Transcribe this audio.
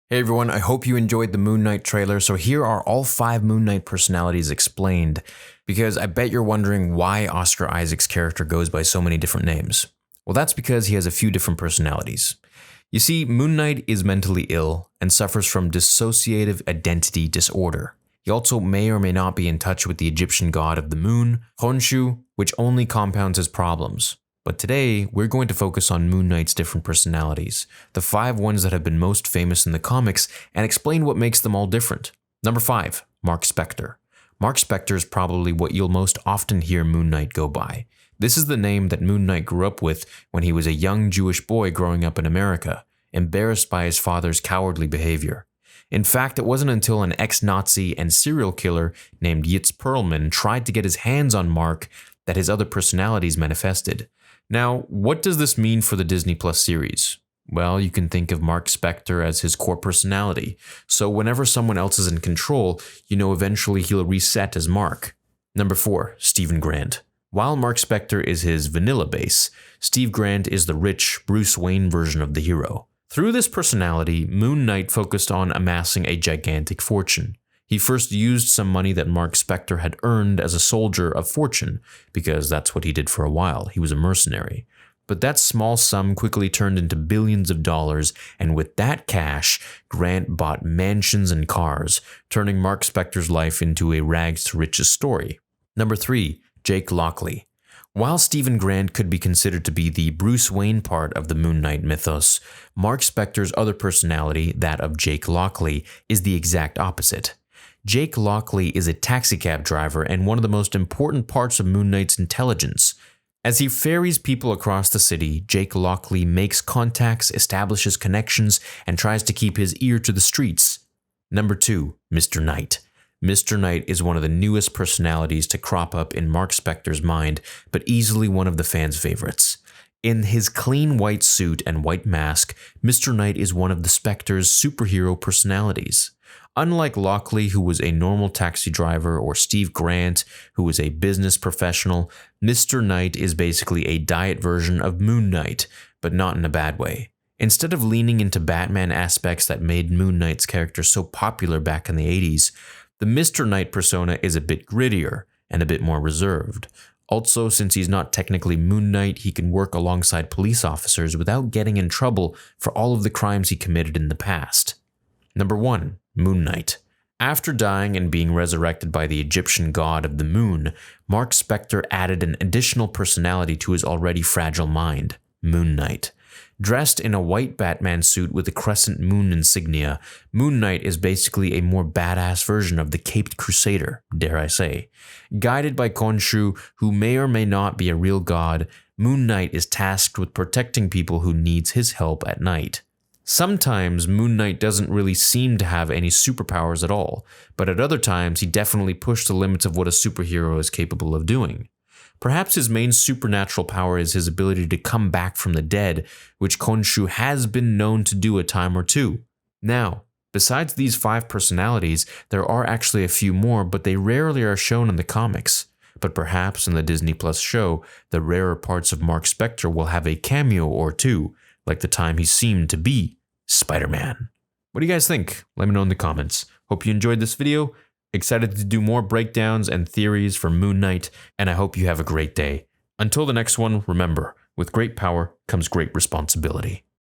Hey everyone, I hope you enjoyed the Moon Knight trailer. So here are all 5 Moon Knight personalities explained, because I bet you're wondering why Oscar Isaac's character goes by so many different names. Well, that's because he has a few different personalities. You see, Moon Knight is mentally ill and suffers from dissociative identity disorder. He also may or may not be in touch with the Egyptian god of the moon, Khonshu, which only compounds his problems. But today, we're going to focus on Moon Knight's different personalities, the 5 ones that have been most famous in the comics, and explain what makes them all different. Number 5, Marc Spector. Marc Spector is probably what you'll most often hear Moon Knight go by. This is the name that Moon Knight grew up with when he was a young Jewish boy growing up in America, embarrassed by his father's cowardly behavior. In fact, it wasn't until an ex-Nazi and serial killer named Yitz Perlman tried to get his hands on Marc that his other personalities manifested. Now, what does this mean for the Disney Plus series? Well, you can think of Marc Spector as his core personality, so whenever someone else is in control, you know eventually he'll reset as Marc. Number 4, Stephen Grant. While Marc Spector is his vanilla base, Steve Grant is the rich Bruce Wayne version of the hero. Through this personality, Moon Knight focused on amassing a gigantic fortune. He first used some money that Marc Spector had earned as a soldier of fortune, because that's what he did for a while. He was a mercenary. But that small sum quickly turned into billions of dollars, and with that cash, Grant bought mansions and cars, turning Marc Spector's life into a rags to riches story. Number 3, Jake Lockley. While Stephen Grant could be considered to be the Bruce Wayne part of the Moon Knight mythos, Marc Spector's other personality, that of Jake Lockley, is the exact opposite. Jake Lockley is a taxicab driver and one of the most important parts of Moon Knight's intelligence. As he ferries people across the city, Jake Lockley makes contacts, establishes connections, and tries to keep his ear to the streets. Number 2, Mr. Knight. Mr. Knight is one of the newest personalities to crop up in Marc Spector's mind, but easily one of the fans' favorites. In his clean white suit and white mask, Mr. Knight is one of the Spector's superhero personalities. Unlike Lockley, who was a normal taxi driver, or Steve Grant, who was a business professional, Mr. Knight is basically a diet version of Moon Knight, but not in a bad way. Instead of leaning into Batman aspects that made Moon Knight's character so popular back in the 80s, the Mr. Knight persona is a bit grittier and a bit more reserved. Also, since he's not technically Moon Knight, he can work alongside police officers without getting in trouble for all of the crimes he committed in the past. Number 1, Moon Knight. After dying and being resurrected by the Egyptian god of the moon, Marc Spector added an additional personality to his already fragile mind, Moon Knight. Dressed in a white Batman suit with a crescent moon insignia, Moon Knight is basically a more badass version of the Caped Crusader, dare I say. Guided by Khonshu, who may or may not be a real god, Moon Knight is tasked with protecting people who needs his help at night. Sometimes Moon Knight doesn't really seem to have any superpowers at all, but at other times he definitely pushed the limits of what a superhero is capable of doing. Perhaps his main supernatural power is his ability to come back from the dead, which Khonshu has been known to do a time or two. Now, besides these 5 personalities, there are actually a few more, but they rarely are shown in the comics. But perhaps in the Disney Plus show, the rarer parts of Marc Spector will have a cameo or two, like the time he seemed to be Spider-Man. What do you guys think? Let me know in the comments. Hope you enjoyed this video. Excited to do more breakdowns and theories for Moon Knight, and I hope you have a great day. Until the next one, remember, with great power comes great responsibility.